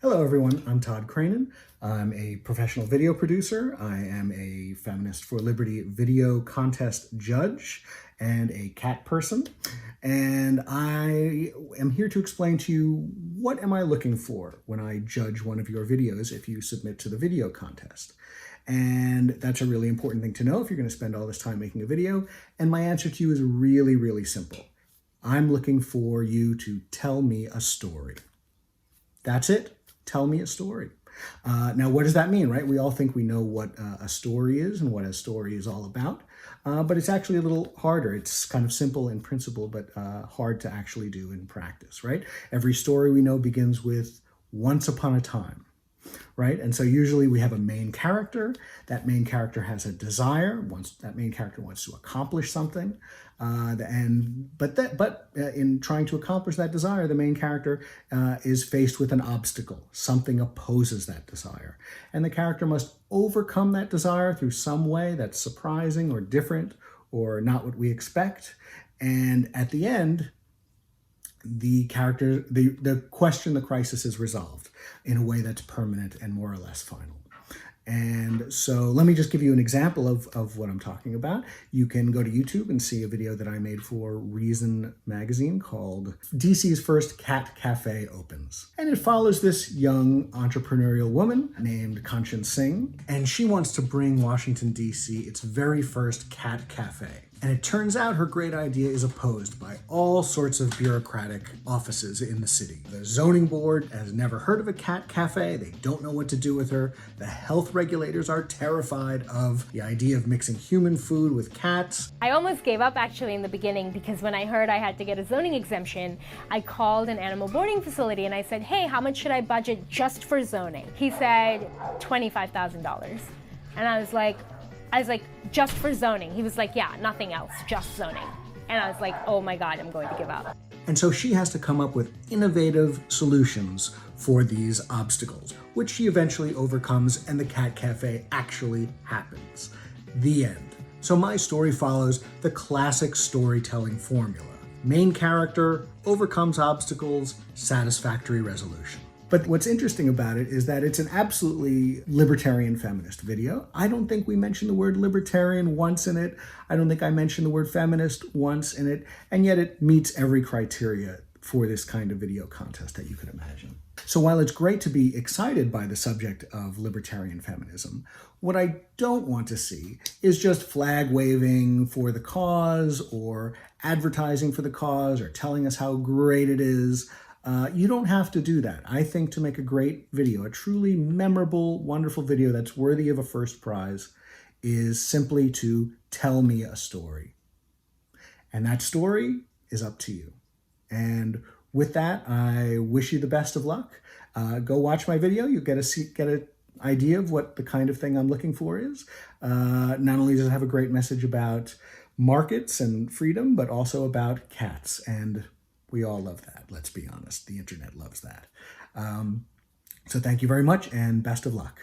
Hello everyone, I'm Todd Krainin. I'm a professional video producer. I am a Feminist for Liberty video contest judge and a cat person. And I am here to explain to you what am I looking for when I judge one of your videos if you submit to the video contest. And that's a really important thing to know if you're going to spend all this time making a video. And my answer to you is really, really simple. I'm looking for you to tell me a story. That's it. Tell me a story. Now, what does that mean, right? We all think we know what a story is and what a story is all about, but it's actually a little harder. It's kind of simple in principle, but hard to actually do in practice, right? Every story we know begins with once upon a time, right? And so usually we have a main character. That main character has a desire. That main character wants to accomplish something. But in trying to accomplish that desire, the main character is faced with an obstacle. Something opposes that desire. And the character must overcome that desire through some way that's surprising or different or not what we expect. And at the end, the question, the crisis is resolved in a way that's permanent and more or less final. And so let me just give you an example of what I'm talking about. You can go to YouTube and see a video that I made for Reason magazine called DC's First Cat Café Opens. And it follows this young entrepreneurial woman named Kanchan Singh, and she wants to bring Washington, DC its very first cat cafe. And it turns out her great idea is opposed by all sorts of bureaucratic offices in the city. The zoning board has never heard of a cat cafe. They don't know what to do with her. The health regulators are terrified of the idea of mixing human food with cats. I almost gave up actually in the beginning because when I heard I had to get a zoning exemption, I called an animal boarding facility and I said, hey, how much should I budget just for zoning? He said $25,000. And I was like, just for zoning. He was like, yeah, nothing else, just zoning. And I was like, oh my God, I'm going to give up. And so she has to come up with innovative solutions for these obstacles, which she eventually overcomes, and the cat cafe actually happens. The end. So my story follows the classic storytelling formula. Main character overcomes obstacles, satisfactory resolution. But what's interesting about it is that it's an absolutely libertarian feminist video. I don't think we mentioned the word libertarian once in it. I don't think I mentioned the word feminist once in it. And yet it meets every criteria for this kind of video contest that you could imagine. So while it's great to be excited by the subject of libertarian feminism, what I don't want to see is just flag waving for the cause or advertising for the cause or telling us how great it is. You don't have to do that. I think to make a great video, a truly memorable, wonderful video that's worthy of a first prize, is simply to tell me a story. And that story is up to you. And with that, I wish you the best of luck. Go watch my video. You get an idea of what the kind of thing I'm looking for is. Not only does it have a great message about markets and freedom, but also about cats. And we all love that. Let's be honest. The internet loves that. So thank you very much and best of luck.